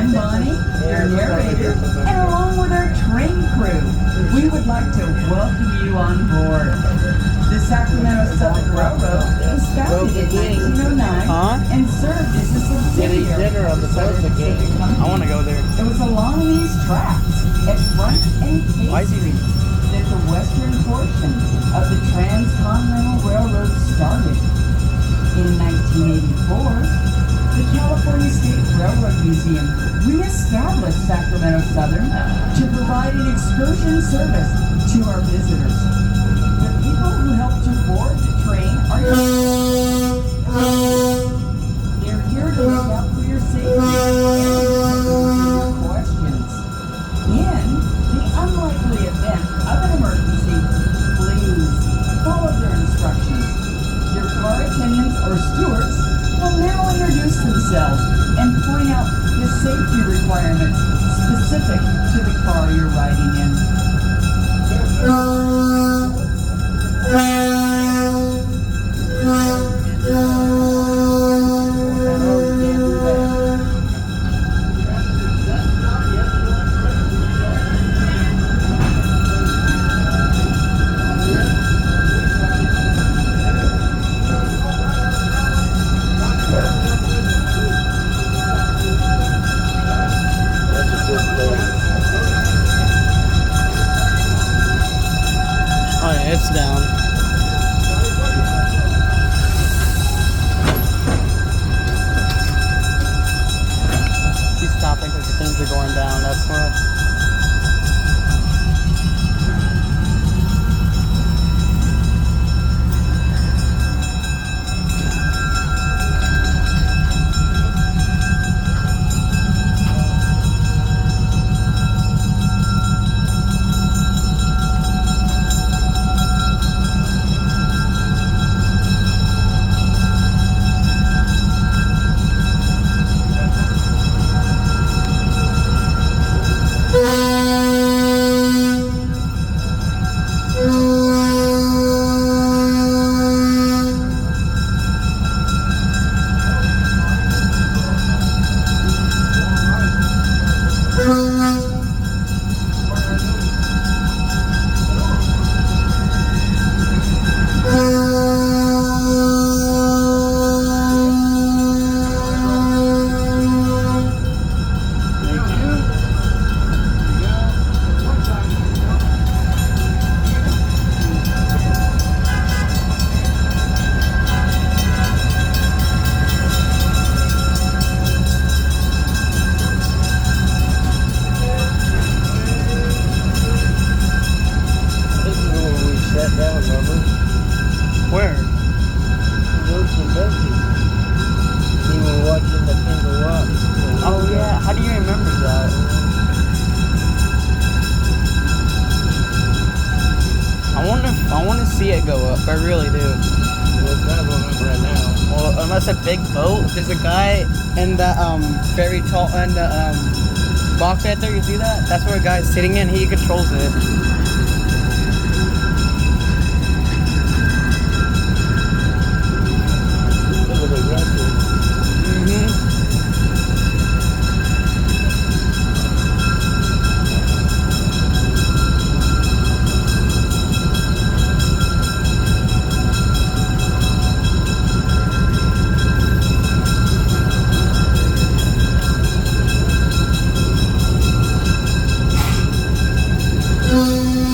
I'm Bonnie, your narrator, and along with our train crew, we would like to welcome you on board. The Sacramento Southern Railroad was founded in 1909 and served as a subsidiary of the Southern Pacific Company. I want to go there. It was along these tracks at Front and K Street that the western portion of the Transcontinental Railroad started. In 1984, the California State Railroad Museum re-established Sacramento Southern to provide an excursion service to our visitors. The people who helped to board the train are they're here to look out for your safety and answer your questions. In the unlikely event of an emergency, please follow their instructions. Your car attendants or stewards will now introduce themselves and point out the safety requirements specific to the car you're riding in. It's down. She's stopping because the things are going down, that's why. Where? We were watching the thing go up. Oh yeah, how do you remember that? I want to see it go up. I really do. Well, it's not going up right now. Well, unless a big boat. There's a guy in the very tall in the box right there. You see that? That's where a guy's sitting in. He controls it. Mm-hmm.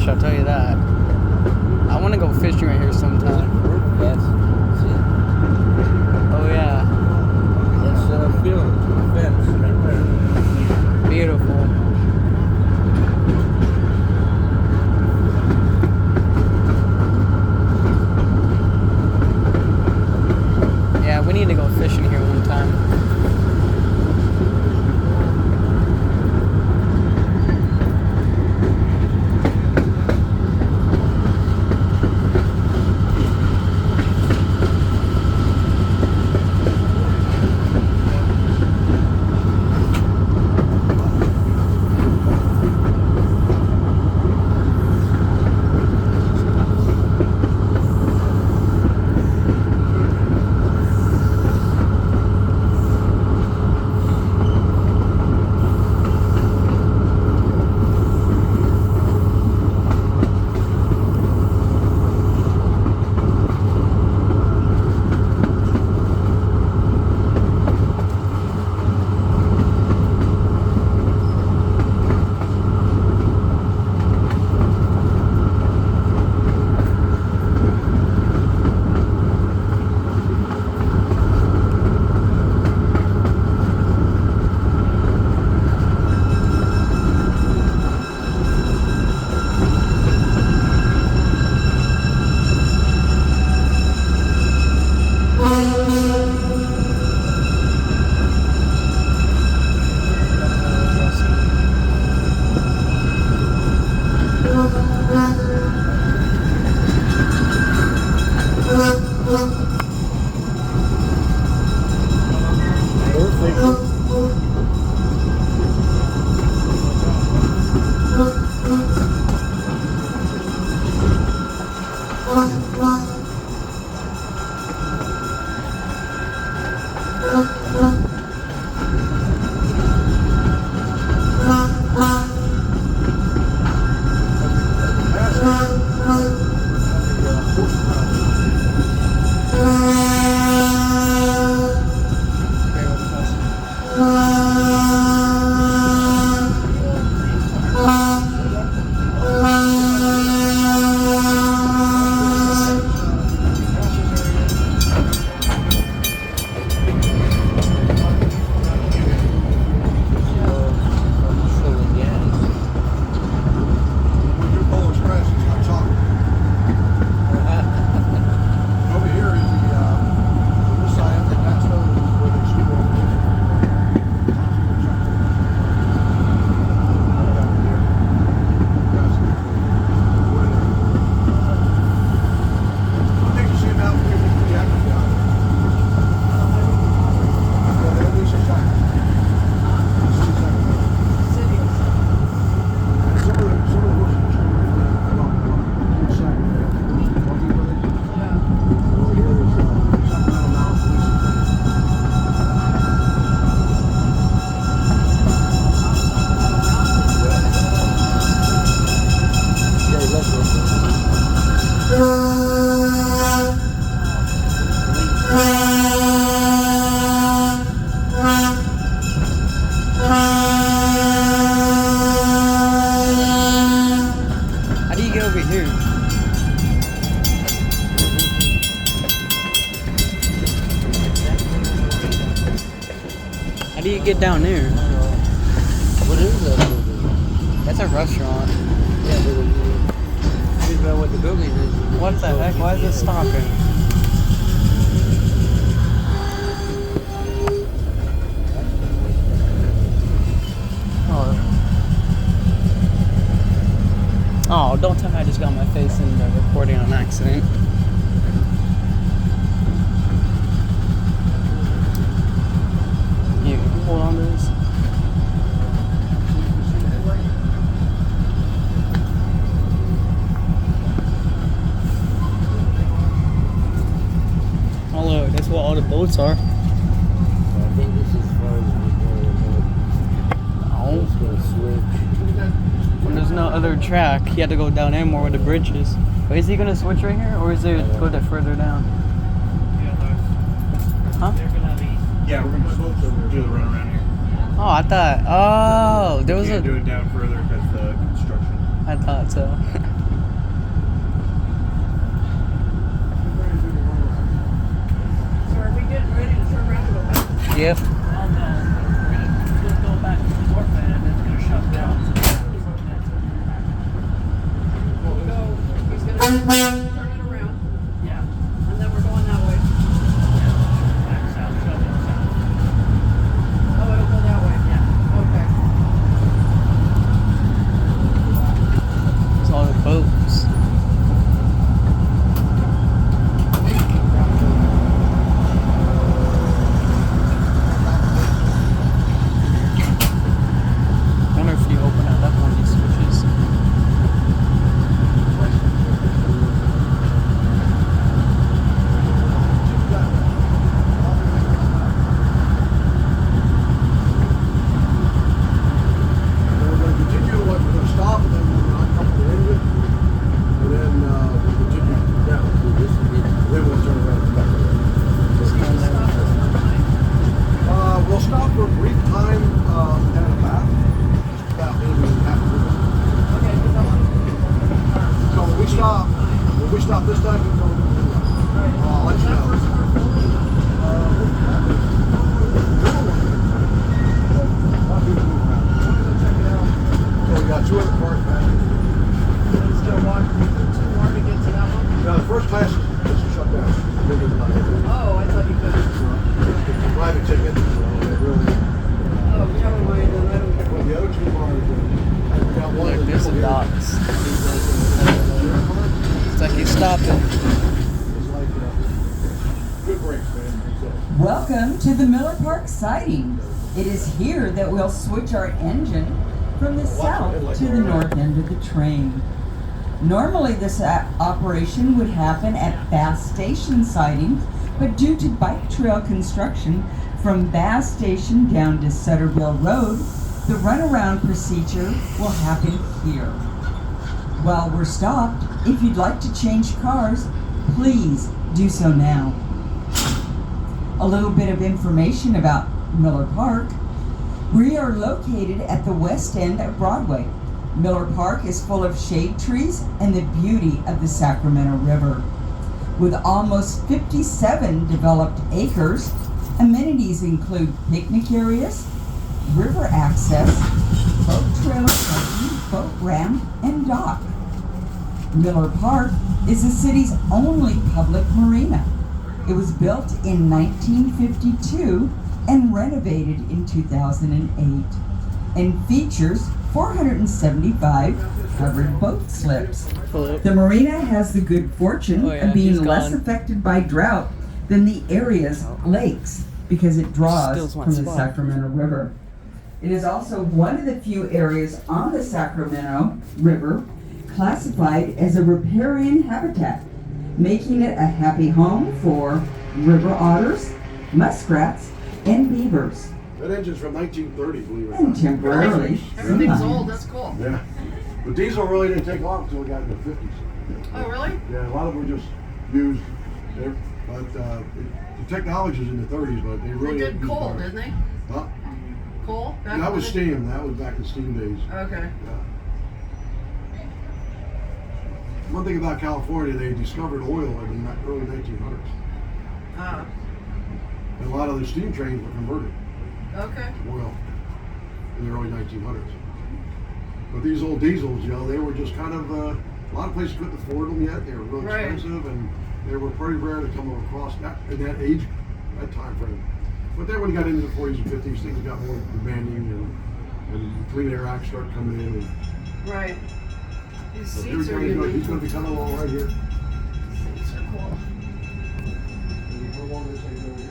fish, I'll tell you that. I want to go fishing right here sometime. Yes. See? Oh yeah, That's field fence right there. beautiful. Yeah, we need to go fishing here one time. How do you get over here? How do you get down there? What is that building? That's a restaurant. Yeah, but figure out what the building is. What the heck? Why is it stopping? Oh, don't tell me I just got my face in the recording on accident. You hold on to this. Oh look, that's where all the boats are. I think this is as far as we go. Oh. It's gonna switch. When there's no other track, he had to go down there more where the bridge is. But is he gonna switch right here, or is it go that further down? Huh? Yeah, we're gonna do the run around here. Oh, I thought. Oh, there was We a. can't do it down further because the construction. I thought so. So are we getting ready to turn around and go back? Yep. Oh no, we're gonna go back to the north end and it's gonna shut down. We'll go, he's gonna turn it around. Yeah. And then we're going that way. Yeah. Back south, south. Oh, it'll go that way? Yeah. Okay. There's all the boats. I wonder if you open it up on these switches. We're going to continue, we're going to stop, and then we're going to uncover the engine, and then we'll continue down. Then we'll turn around and come back. We'll stop for a brief time and a half. Just about maybe half an hour. Okay, because I want to. So when we stop this time, we'll go. I'll let you know. So we got 200 cars back. Still walk too hard to get to that one? Now the first class is shut down. Oh, I thought you could. Private ticket, so it really. Oh, never mind, then I don't care. Well, the other two cars, we got one. Look, there's some docks. It's like he's stopping. It's like, good brakes, man. Welcome to the Miller Park sighting. It is here that we'll switch our engine from the south to the north end of the train. Normally this operation would happen at Bass Station sidings, but due to bike trail construction from Bass Station down to Sutterville Road, the runaround procedure will happen here. While we're stopped, if you'd like to change cars, please do so now. A little bit of information about Miller Park. We are located at the west end of Broadway. Miller Park is full of shade trees and the beauty of the Sacramento River. With almost 57 developed acres, amenities include picnic areas, river access, boat trailer parking, boat ramp, and dock. Miller Park is the city's only public marina. It was built in 1952 and renovated in 2008 and features 475 covered boat slips. The marina has the good fortune of being less affected by drought than the area's lakes because it draws from the Sacramento River. It is also one of the few areas on the Sacramento River classified as a riparian habitat, making it a happy home for river otters, muskrats, and beavers. That engine's from 1930, believe it or And not. temporarily, Everything's sea old, lions. that's cool. Yeah. But diesel really didn't take off until we got into the 50s. Oh, really? Yeah, a lot of them were just used there. But the technology was in the 30s, but they really They did didn't coal, use didn't they? Huh? Coal? Back That in was the- steam. That was back in steam days. Okay. Yeah. One thing about California, they discovered oil in the early 1900s. Ah, And a lot of the steam trains were converted okay. to oil in the early 1900s. But these old diesels, they were just kind of, a lot of places couldn't afford them yet. They were really Right. expensive, and they were pretty rare to come across that in that age, that time frame. But then when you got into the 40s and 50s, things got more demanding, and Clean Air Act started coming in. And Right. These so seats are he's unique. going to be coming along right here. Seats are cool. How long is it over here?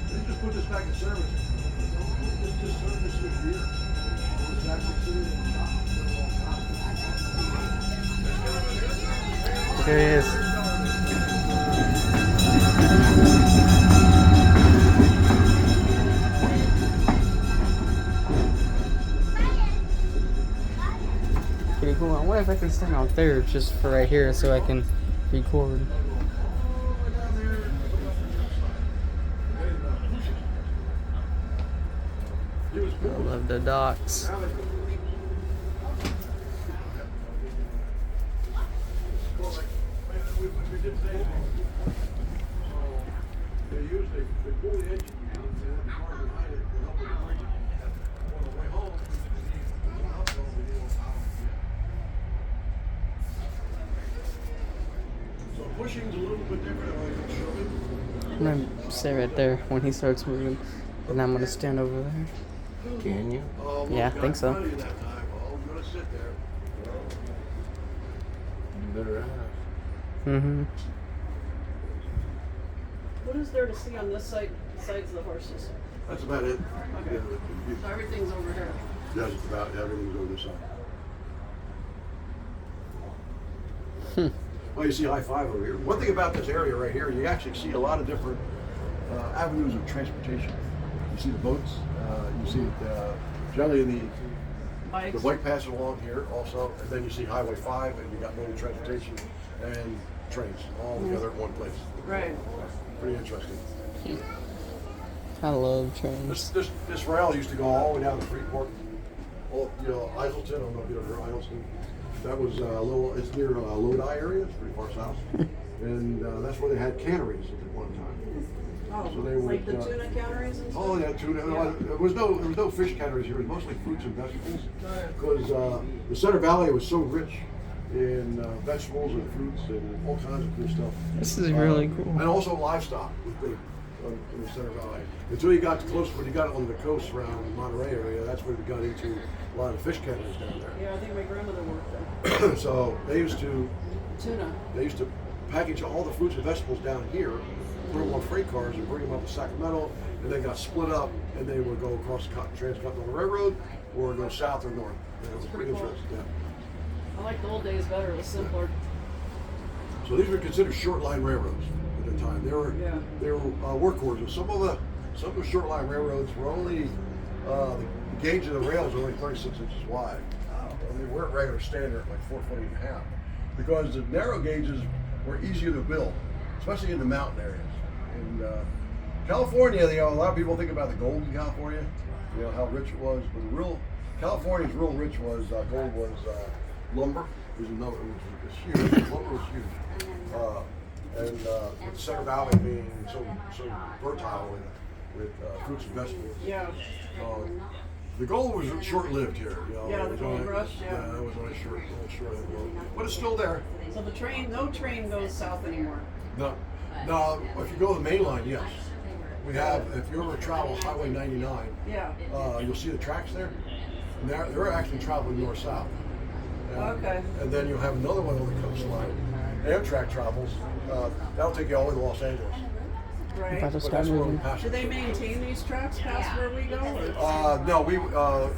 They just put this back in service. This service is here. It's actually sitting in the shop. There he is. Pretty cool. cool. I wonder if I can stand out there just for right here so I can record. I love the docks. Pushing's a little bit different. I'm gonna stay right there when he starts moving, and I'm gonna stand over there. Can you? Yeah, I think so. I'm gonna sit there. You better ask. Mm-hmm. What is there to see on this side besides the horses? That's about it. Okay. So everything's over here. Yeah, it's about everything's on this side. Well, you see I-5 over here. One thing about this area right here, you actually see a lot of different avenues of transportation. You see the boats. You see generally the Bikes. bike passing along here also, and then you see Highway 5, and you got motor transportation and trains all together in one place. Right. Pretty interesting. I love trains. This rail used to go all the way down to Freeport, Iselton. I don't know if you ever heard of Iselton. That was it's near Lodi area. It's pretty far south, and that's where they had canneries at one time. Oh, So they like would, the tuna canneries and stuff? Oh yeah, tuna. Yeah. There was no fish canneries here. It was mostly fruits and vegetables because the Center Valley was so rich in vegetables and fruits and all kinds of cool stuff. This is really cool. And also livestock was big in the Center Valley. Until you got close, when you got on the coast around Monterey area, that's where we got into a lot of fish canneries down there. Yeah, I think my grandmother worked there. So they used to Tuna. package all the fruits and vegetables down here, put them on freight cars and bring them up to Sacramento, and they got split up, and they would go across the Transcontinental Railroad or go south or north. And it was pretty Pretty cool. interesting. Yeah. I like the old days better. It was simpler. So these were considered short line railroads at the time. They were workhorses. Some of the short line railroads were only the gauge of the rails were only 36 inches wide. And they weren't regular standard, like 4 foot and a half, because the narrow gauges were easier to build, especially in the mountain areas. And California, a lot of people think about the gold in California, how rich it was, but California's real rich was gold was lumber. It was huge. Lumber was huge. And the Center Valley being so fertile with fruits and vegetables. Yeah. The gold was short-lived here. Yeah, It the was gold only- rush, yeah. Yeah, it was only short, but it's still there. So no train goes south anymore. No, if you go to the main line, yes. We have, if you ever travel Highway 99, Yeah. you'll see the tracks there. And they're actually traveling north-south. Okay. And then you'll have another one on the coastline. Amtrak travels. That'll take you all the way to Los Angeles. Right. If I just But start that's where moving. we pass Do they maintain these tracks past where we go? Or? No,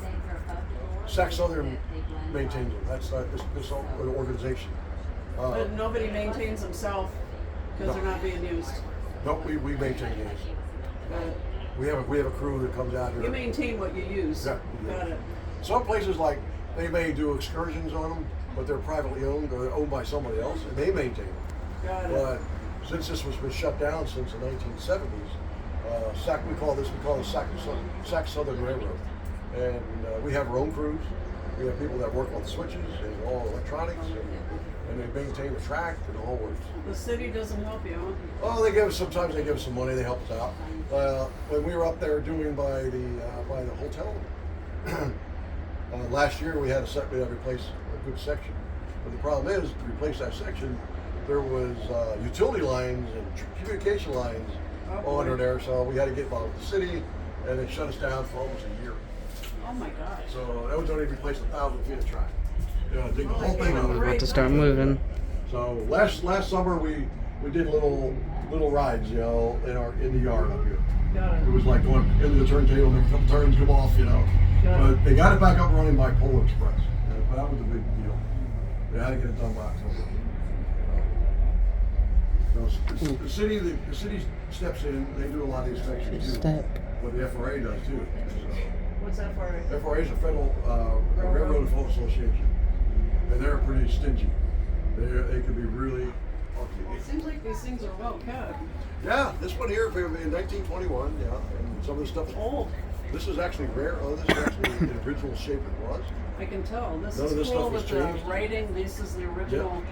Sac Southern maintains them. That's this organization. But nobody maintains themselves because they're not being used. No, we maintain these. We have a crew that comes out here. You maintain what you use. Yeah. Got it. Some places, like, they may do excursions on them, but they're privately owned or they're owned by somebody else, and they maintain them. Got it. But since this was been shut down since the 1970s, we call the Sac Southern Railroad, and we have our own crews. We have people that work on the switches and all electronics, and they maintain the track and the whole works. The city doesn't help you, huh? Oh, sometimes they give us some money. They help us out. When we were up there doing by the hotel last year, we had to replace a good section. But the problem is, to replace that section, there was utility lines and communication lines under there. So we had to get involved with the city, and they shut us down for almost a year. Oh my gosh. So that was only replaced 1,000 feet of track. Dig the whole thing out. I'm about to start moving. So last summer we did little rides, in the yard up here. Got It it. was like going into the turntable, make a couple turns, come off, But they got it back up and running by Polar Express. But that was a big deal. They had to get it done by October. The city steps in. They do a lot of inspections too. Step. But the FRA does too. What's that for? FRA is a federal Railroad Association, and pretty stingy. They can be really Well, it seems like these things are well kept. Yeah, this one here in 1921, yeah, and some of the stuff. Old. This is actually rare. Oh, this is actually the original shape it was. I can tell. This None is of this cool stuff was with the changed. rating. This is the original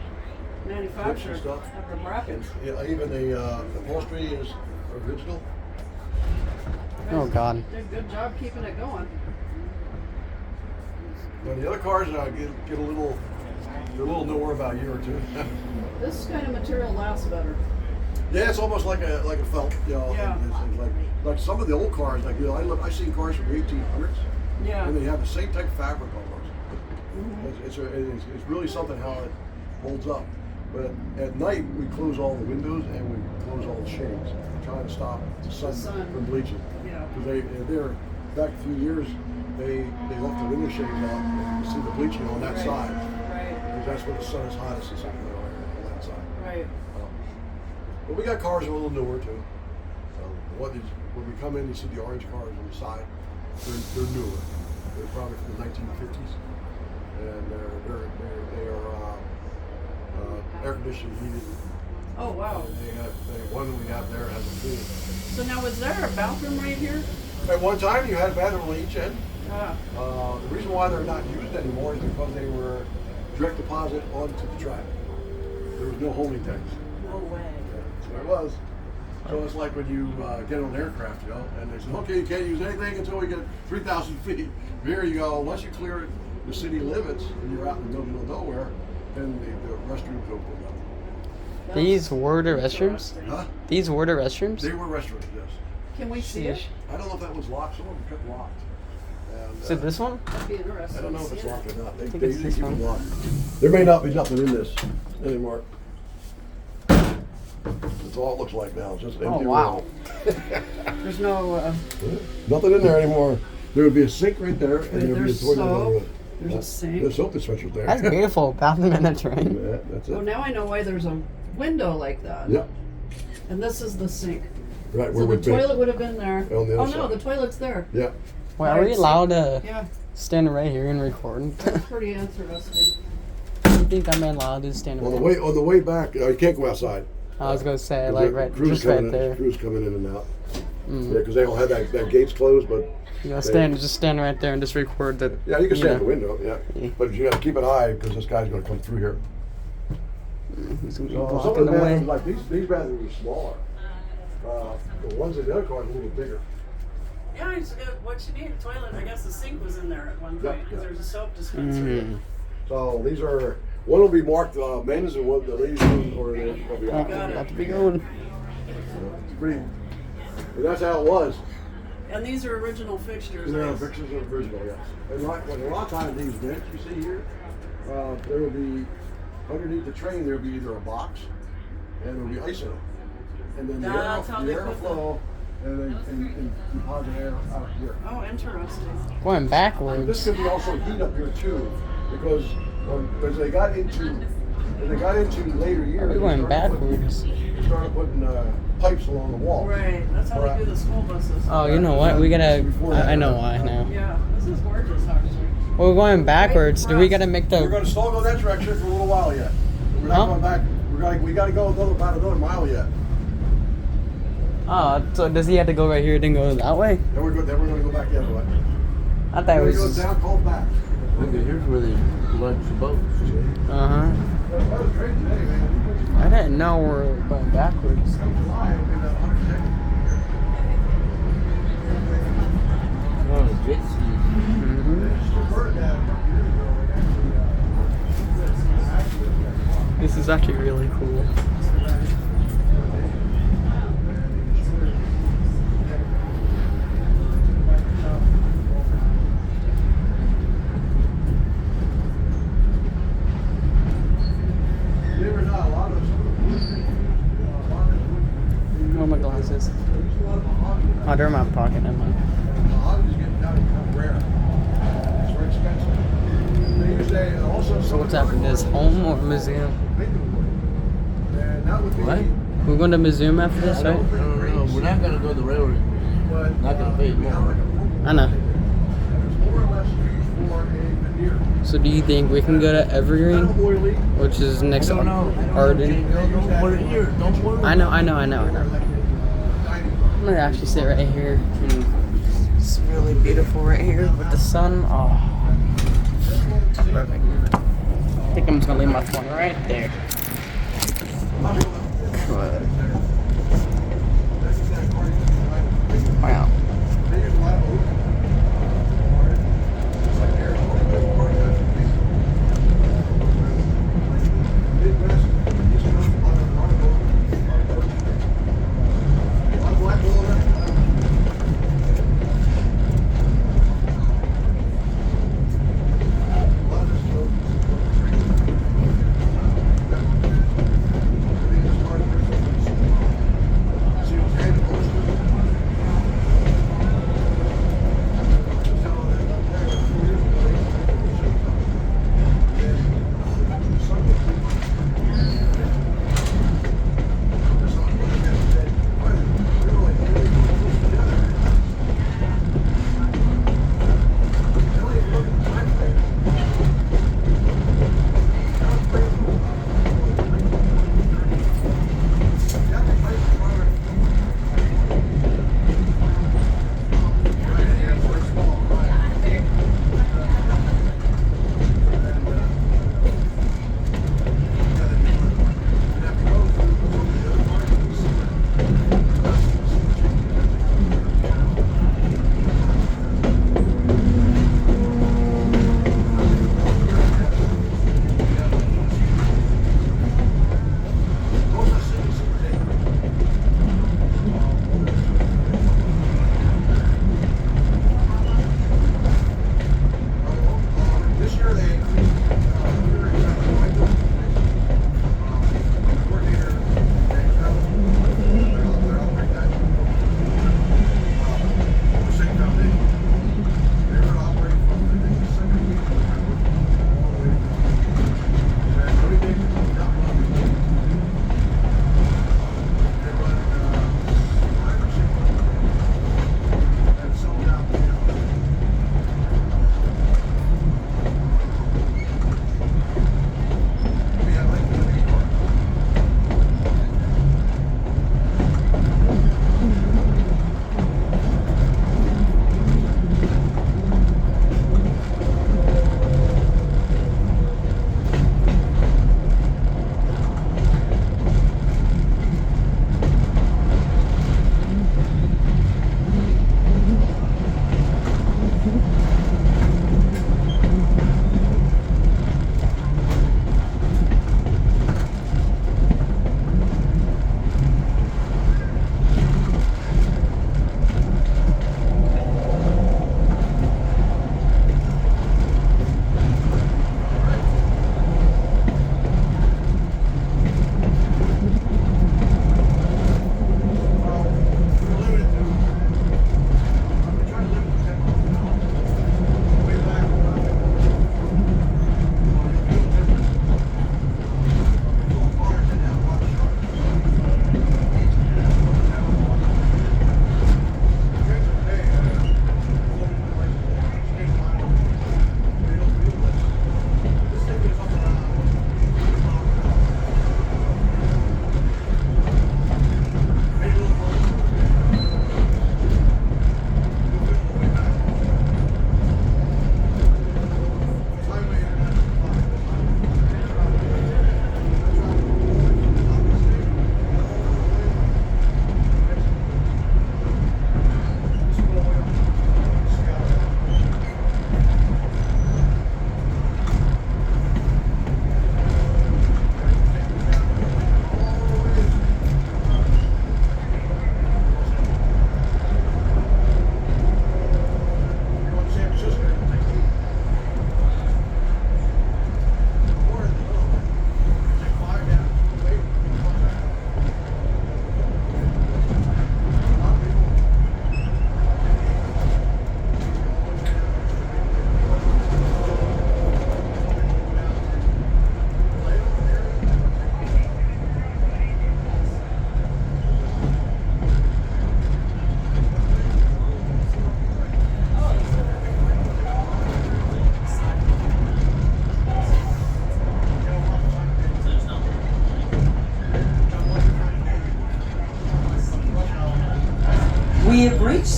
manufacturer Stuff. of the brackets. Yeah, even the upholstery is original. Oh God. Did a good job keeping it going. Now the other cars get a little, they're a little nowhere about a year or two. This kind of material lasts better. Yeah, it's almost like a felt, you know. Yeah. It's like some of the old cars, like you know, I've seen cars from the 1800s, Yeah. and they have the same type of fabric almost. Mm-hmm. It's really something how it holds up. But at night we close all the windows and we close all the shades, trying to stop the sun from bleaching. Yeah. Because they're back a few years, they left the window shades out. And you see the bleaching on that side, Right. because that's where the sun is hottest is on that side. Right. But we got cars a little newer too. When we come in, you see the orange cars on the side. They're newer. They're probably from the 1950s, and they are air conditioned, heated. Oh wow. And one that we have there has a pool. So now, was there a bathroom right here? At one time, you had a bathroom on each end. Yeah. The reason why they're not used anymore is because they were direct deposit onto the track. There was no holding tanks. No way. That's what it was. So it's like when you get on an aircraft, you know, and they say, okay, you can't use anything until we get 3,000 feet. Here you go. Once you clear the city limits and you're out in the middle of nowhere, then the restrooms open up. These were the restrooms? Huh? These were the restrooms? They were restrooms, yes. Can we see it? I don't know if that was locked. Some of them kept locked. And, Is it this one? That'd be interesting. I don't know to if it's see it. locked or not. They think usually it's this keep one. them locked. There may not be nothing in this anymore. That's all it looks like now. It's just an Oh, empty wow. room. There's no. Nothing in there anymore. There would be a sink right there, and there would be a There's toilet. soap. There. There's a sink. There's soap dispensers there. That's beautiful. Bathroom in the train. Yeah, that's Oh, it. now I know why there's a window like that. Yep. And this is the sink. Right So where the we've toilet been. would have been there. On the Oh other no, side. the toilet's there. Yeah. Wait, are we allowed to Yeah, stand right here and record? that's pretty interesting. You think I'm allowed to stand On right the way back, you can't go outside. I was gonna say, 'Cause like, the right, crews just coming right in- there. Crews coming in and out. Mm. Yeah, because they don't have that gates closed, but You know, just stand right there and just record the. yeah, you can stand know. at the window. Yeah. Yeah. But you got to keep it high because this guy's going to come through here. Who's gonna be So some blocking of the the way? bathrooms, like these bathrooms are smaller. The ones in the other car are a little bigger. Yeah, what you need, a toilet. I guess the sink was in there at one Yeah, point because yeah. there's a soap dispenser. Mm. So these are, one will be marked men's and one the ladies' room, or they'll be Oh, out. Got it. about to be going. It's pretty, and that's how it was. And these are original fixtures. They're Nice. pictures of the original, yes. And a lot of times these vents you see here, there will be, underneath the train there will be either a box and there will be ice in it. And then That's how the they air put flow and deposit air out here. Oh, interesting. Going This backwards. could be also heat up here too, because as they got into later years, We're going they started putting- backwards. They started putting pipes along the wall. Right, that's how they do the school buses. Oh, you know what? We gotta. I know why now. Yeah, this is gorgeous, actually. Well, we're going backwards. Do we gotta make We're the? going to still go that direction for a little while yet. We're not Huh? going back. We got to go about another mile yet. Oh, so does he have to go right here then go that way? Then we're going to go back the other way. I thought Then it we was. go Just, down, call back. Okay, here's where they launch the boats. uh-huh. I didn't know we were going backwards. Oh, the jet skis. This is actually really cool. Oh, my glasses. Oh, they're in my pocket. Never mind. So what's after this? Home or museum? What? We're going to museum after this, right? No, we're not gonna go to the railroad. Not gonna pay more. I know. More or less used for a veneer. So do you think we can go to Evergreen, which is next to Arden? I know. I'm gonna actually sit right here. And it's really beautiful right here with the sun. Oh, perfect. I think I'm just gonna leave my phone right there. Wow.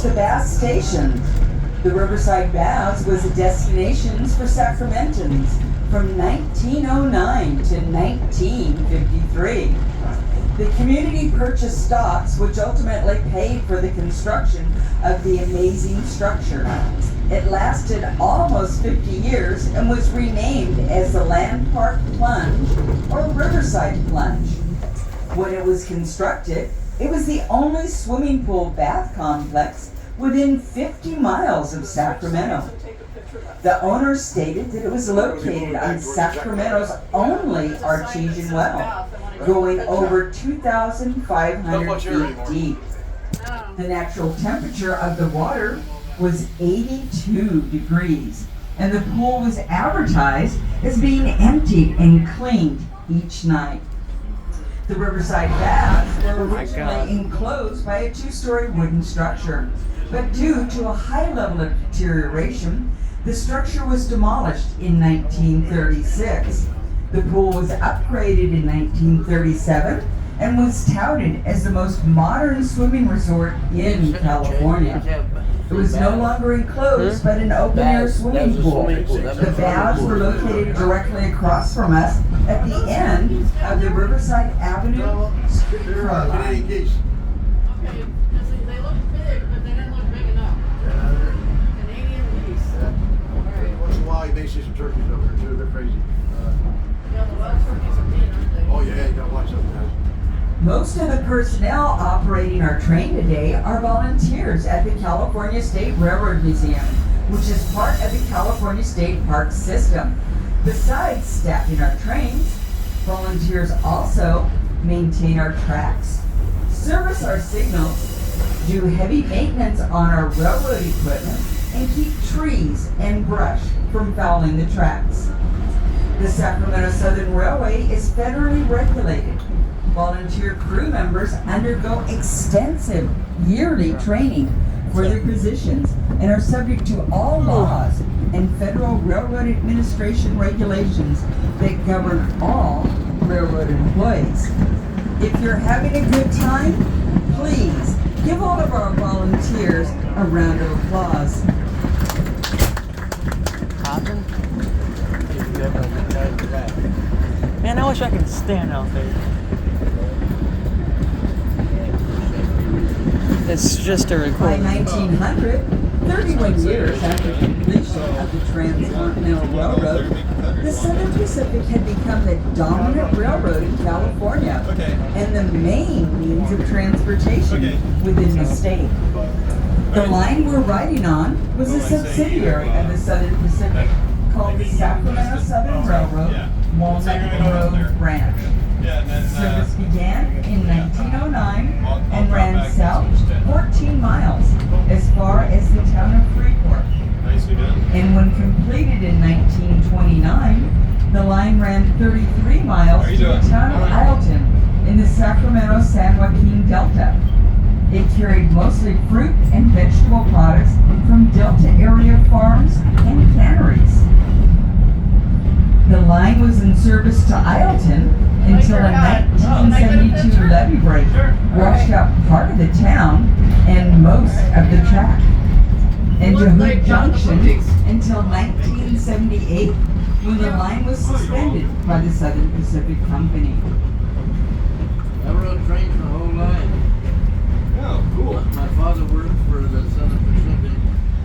the Bath Station. The Riverside Baths was a destination for Sacramentans from 1909 to 1953. The community purchased stocks which ultimately paid for the construction of the amazing structure. It lasted almost 50 years and was renamed as the Land Park Plunge or Riverside Plunge. When it was constructed, it was the only swimming pool bath complex within 50 miles of Sacramento. The owners stated that it was located on Sacramento's only artesian well, going over 2,500 feet deep. The natural temperature of the water was 82 degrees, and the pool was advertised as being emptied and cleaned each night. The Riverside Baths were originally enclosed by a two-story wooden structure, but due to a high level of deterioration, the structure was demolished in 1936. The pool was upgraded in 1937 and was touted as the most modern swimming resort in California. It was no longer enclosed, but an open-air swimming pool. The baths were located directly across from us at the end of the Riverside Avenue streetcar line. Okay, they look big, but they didn't look big enough. Canadian geese. Every once in a while, you may see some turkeys over there too. They're crazy. Yeah, the wild turkeys are mean, aren't they? Oh yeah, you gotta watch those guys. Most of the personnel operating our train today are volunteers at the California State Railroad Museum, which is part of the California State Park system. Besides staffing our trains, volunteers also maintain our tracks, service our signals, do heavy maintenance on our railroad equipment, and keep trees and brush from fouling the tracks. The Sacramento Southern Railway is federally regulated. Volunteer crew members undergo extensive yearly training for their positions and are subject to all laws and Federal Railroad Administration regulations that govern all railroad employees. If you're having a good time, please give all of our volunteers a round of applause. Hopping? Man, I wish I could stand out there. It's just a By recording. 1900, 31 years after completion of the Transcontinental Railroad, the Southern Pacific had become the dominant railroad in California and the main means of transportation within the state. The line we're riding on was a subsidiary of the Southern Pacific called the Sacramento Southern Railroad Walnut Grove Branch. Service began in 1909 and ran south 14 miles as far as the town of Freeport. And when completed in 1929, the line ran 33 miles to the town of Ileton in the Sacramento-San Joaquin Delta. It carried mostly fruit and vegetable products from Delta area farms and canneries. The line was in service to Ileton until a 1972 levee break washed out part of the town and most of the track. And to Hood Junction until 1978, when the line was suspended by the Southern Pacific Company. I rode trains the whole line. Oh, cool. My father worked for the Southern Pacific.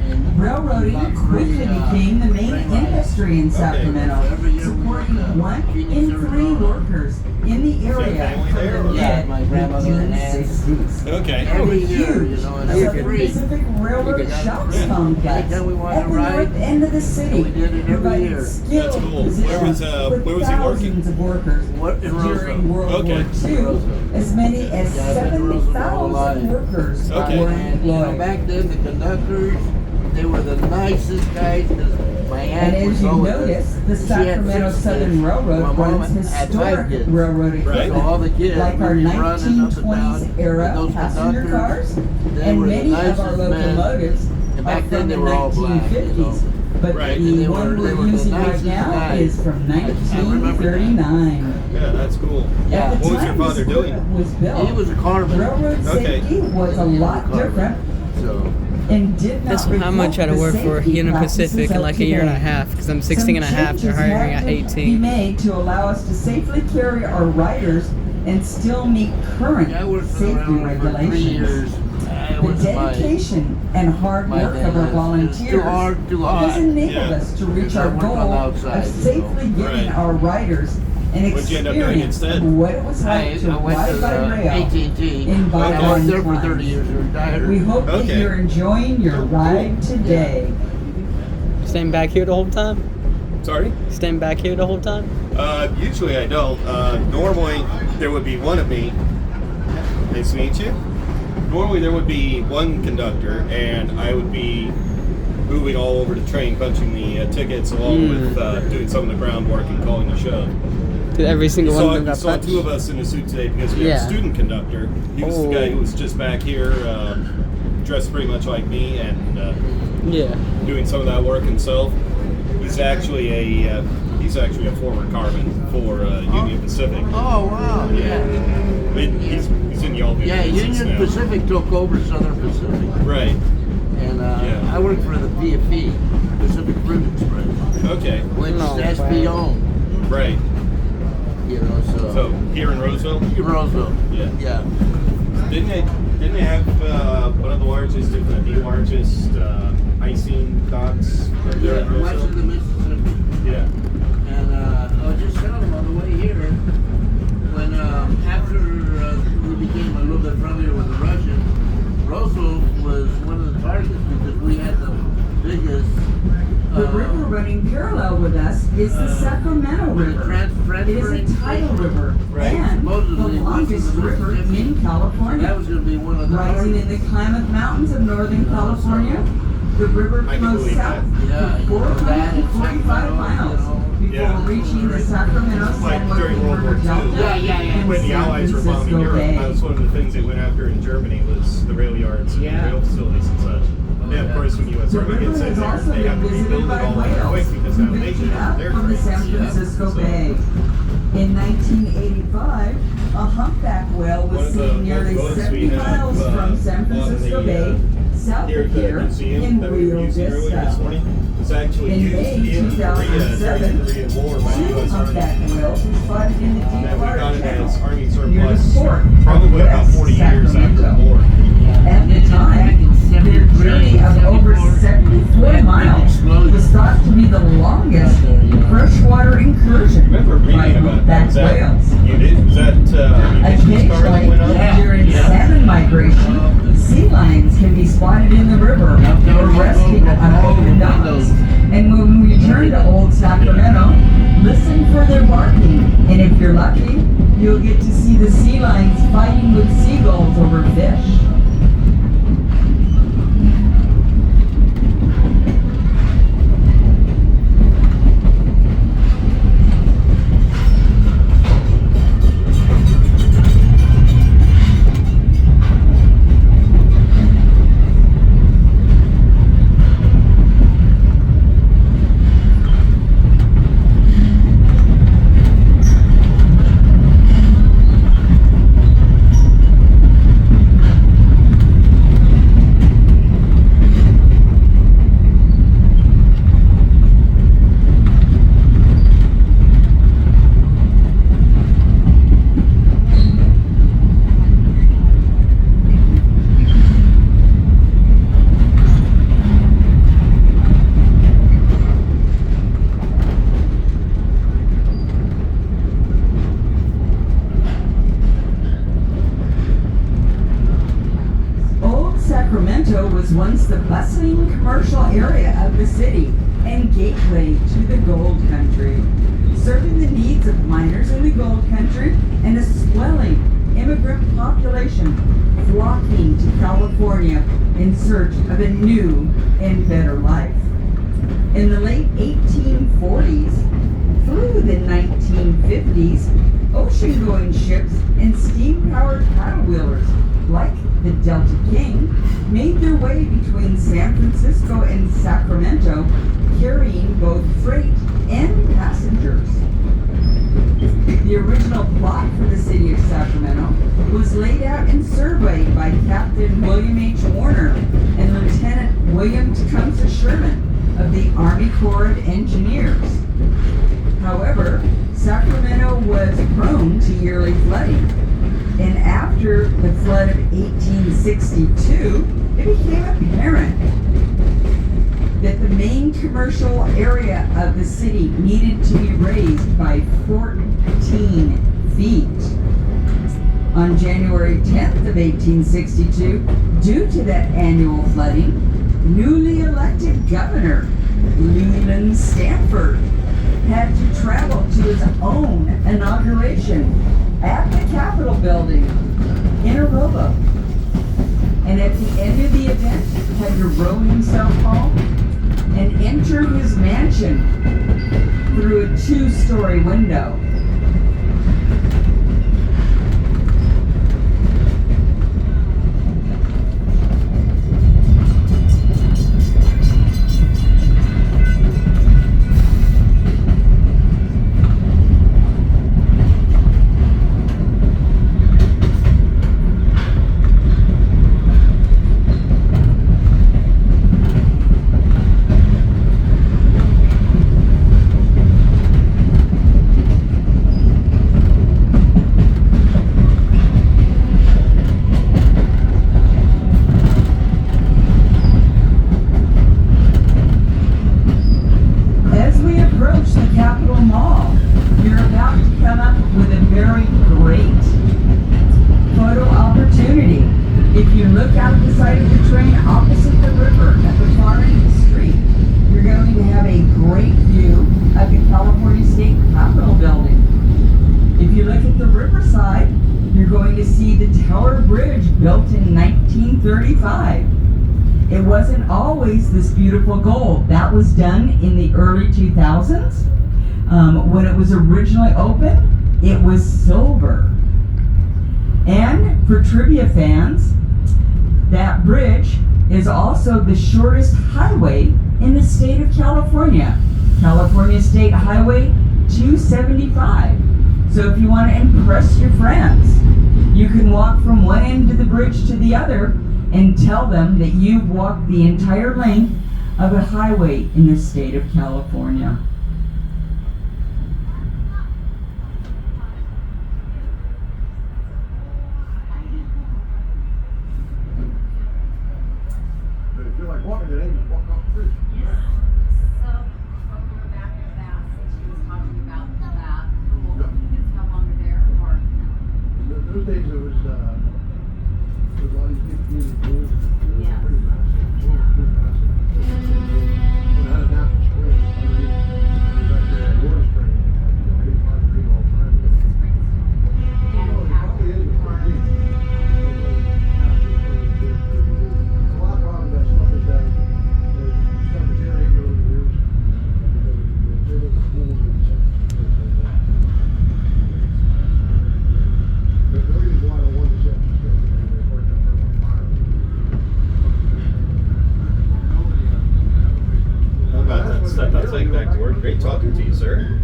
And Railroading quickly became the main industry in Sacramento, supporting 1 in 3 workers in the area from the mid-1960s. Okay. every year, Huge you know, and Southern every Pacific Railroad You could shops have- complex anytime we wanted at to the ride, north end of the city, we did it every providing year. skilled That's cool. positions Where was, for where was he working? thousands of workers What, in during Roseville? World Okay. War II. As many as Yeah, I've been to Roseville all 70,000 life. workers Okay. were And, you know, employed. back then, the conductors, they were the nicest guys, 'cause my And aunt as was you always- notice, the she had Sacramento 6 Southern kids. Railroad My mom runs had 5 historic kids. railroad Right. equipment, So all the kids like our would be running up and down 1920s era with those passenger conductors. cars, They and were the many of our nicest men. locomotives And are back then from they the were all black, 1950s. you know. But Right. the And they one were we're the using right nicest now guys. is from I remember that. 1939. Yeah, that's cool. Yeah. At the What was time your father this doing? equipment was built, He was a carman. railroad Okay. safety was a lot different. So, and did not This is how much I had to work for reflect the Union safety Pacific in like a year and a half, because I'm 16 and a half, they're hiring me at Some changes had to be 18. made to allow us to safely carry our riders and still meet current Yeah, I worked for the safety railroad for 3 regulations. years. It The was dedication and hard my work of our It's volunteers too hard. has enabled Yeah. us to reach Because I our work on goal the outside, of safely giving Right. our riders an What'd you end up doing experience instead? of what it was I like to went ride to by rail. AT&T. in I bygone worked there for 30 times. years and retired. We hope that Okay. you're enjoying your ride today. Staying back here the whole time? Sorry? Staying back here the whole time? Usually I don't. Normally there would be one of me. Nice to meet you. Normally there would be one conductor, and I would be moving all over the train, punching the tickets, along with doing some of the groundwork and calling the show. Did every single one of them You got saw punched? two of us in a suit today because we have Yeah. a student conductor. He was the guy Oh. who was just back here, dressed pretty much like me, and Yeah. doing some of that work himself. He's actually a former carman for Union Pacific. Oh, wow, yeah. He's in y'all Yeah, business Union now. Pacific took over Southern Pacific. Right. And Yeah. I worked for the PFE, Pacific Fruit Express, Okay. which No, SB wow. owned, Right. you know, So here in Roseville. Roseville. Yeah. Yeah. Didn't they have one of the largest, if not the largest, icing docks right there in West of Roseville? the Mississippi. Yeah. And I was just telling them on the way here, when after we became a little bit friendlier with the Russians, Roseville was one of the targets because we had the biggest The river running parallel with us is the Sacramento River. It is a tidal river Right. and the Supposedly longest west of the river Mississippi. in that California. was going to be one of the Rising in the Klamath Mountains of Northern California, the river I can flows believe south Yeah, for you know, that and 445 Sacramento, miles before Yeah. reaching the Sacramento Like San during Joaquin World War River II. Delta Yeah. and When the San Allies were bombing Francisco Europe, Bay. that was one of the things they went after in Germany was the rail yards and Yeah. rail facilities and such. And of course, when U.S. The Army river gets in has there, also they have been to visited rebuild it by all over quick whales because who now they ventured can up their from the San trains. Francisco So, Bay. In 1985, a humpback whale One was of the seen nearly boats we 70 have, miles from San on Francisco the, Bay, south here of at the here, museum in that we were Rio using earlier this Vista. morning was actually In used May in Korea 2007, during the Korean War by the Two U.S. Army. humpback whales were spotted in the And deep we water got it channel as Army near the surplus port probably of about West 40 years after the Sacramento. war. At the time, their journey of over 74 miles was thought to be the longest freshwater incursion Remember by reading about that? humpback Was that whales. you did? Was that munitions car that went Occasionally, up? during salmon migration, sea lions can be spotted in the river or resting on open docks. And when we return to Old Sacramento, listen for their barking. And if you're lucky, you'll get to see the sea lions fighting with seagulls over fish. Old Sacramento was once the bustling commercial area of the city and gateway to the gold country, serving the needs of miners in the gold country and a swelling immigrant population flocking to California in search of a new and better life. In the late 1840s through the 1950s, ocean-going ships and steam-powered paddle wheelers like the Delta King made their way between San Francisco and Sacramento, carrying both freight and passengers. The original plot for the city of Sacramento was laid out and surveyed by Captain William H. Warner and Lieutenant William Tecumseh Sherman of the Army Corps of Engineers. However, Sacramento was prone to yearly flooding, and after the flood of 1862, it became apparent that the main commercial area of the city needed to be raised by 14 feet. On January 10th of 1862, due to that annual flooding, newly elected governor Leland Stanford had to travel to his own inauguration at the Capitol building in a rowboat. And at the end of the event, had to row himself home and enter his mansion through a 2-story window. It wasn't always this beautiful gold. That was done in the early 2000s. When it was originally opened, it was silver. And for trivia fans, that bridge is also the shortest highway in the state of California. California State Highway 275. So if you want to impress your friends, you can walk from one end of the bridge to the other and tell them that you've walked the entire length of a highway in the state of California. But if you like walking today, just walk off the bridge. So, going back to that, she was talking about that pool. It's no longer there, or? In those days, it was a lot of these big community pools. Yeah. Pretty massive. Pretty massive. When I had a natural spring underneath, back there at Water Spring, 85 degrees all the time. No, it probably is pretty deep. A lot of problems with that stuff is that it started deteriorating over the years. The pools and stuff. But the reason why I don't want to set the script is they worked up on fire. How about that? Step outside, back to work. Great talking to you, sir.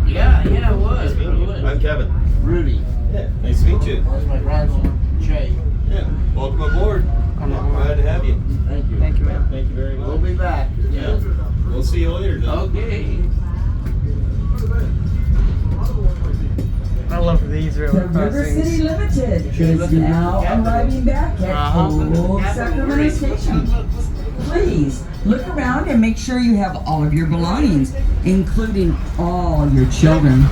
Yeah, it was. Nice meeting you. I'm Kevin. Rudy. Yeah, nice to meet you. That's my grandson, Jay. Yeah, welcome aboard. Come on. Glad to have you. Thank you. Thank you, man. Thank you very much. We'll be back. Yeah, we'll see you later. Then. Okay. I love these The river River City crossings. Limited is now arriving back at Old Sacramento Station. Please look around and make sure you have all of your belongings, including all your children.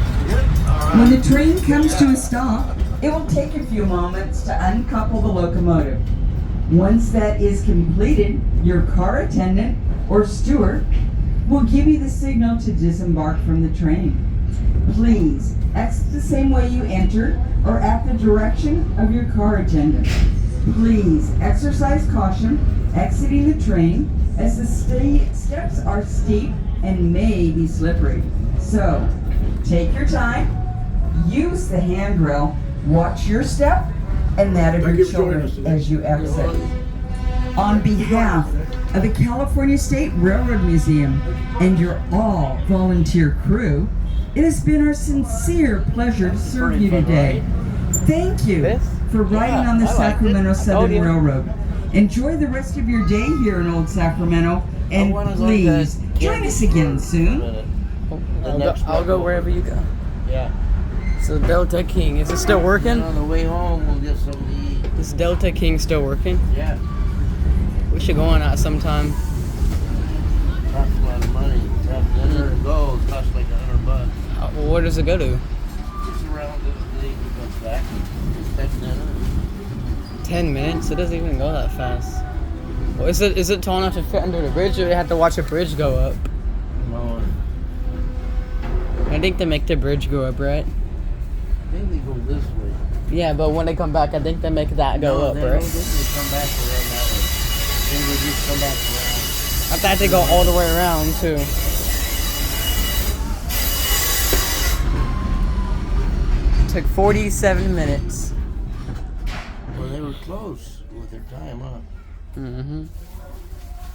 When the train comes to a stop, it will take a few moments to uncouple the locomotive. Once that is completed, your car attendant or steward will give you the signal to disembark from the train. Please exit the same way you entered or at the direction of your car attendant. Please exercise caution exiting the train as the steps are steep and may be slippery. So, take your time, use the handrail, watch your step and that of Thank your you for joining children us today. as you exit. On behalf of the California State Railroad Museum and your all volunteer crew, It has been our sincere pleasure to serve you today. Thank you for riding on the Sacramento Southern Railroad. Enjoy the rest of your day here in Old Sacramento, and please join us again soon. I'll go wherever you go. Yeah. So Delta King, is it still working? And on the way home, we'll get something to eat. Is Delta King still working? Yeah. We should go on that sometime. Costs a lot of money. To have dinner and go, it costs like $100. Well, where does it go to? Just around this day, we go back. Just have dinner. 10 minutes? It doesn't even go that fast. Well, is it tall enough to fit under the bridge, or do you have to watch a bridge go up? No, I think they make the bridge go up, right? I think they go this way. Yeah, but when they come back, I think they make that go up, they right? don't think they come back around that way. Then they just come back around. I thought they go all the way around, too. It took 47 minutes. Well, they were close with their time up. Mm-hmm.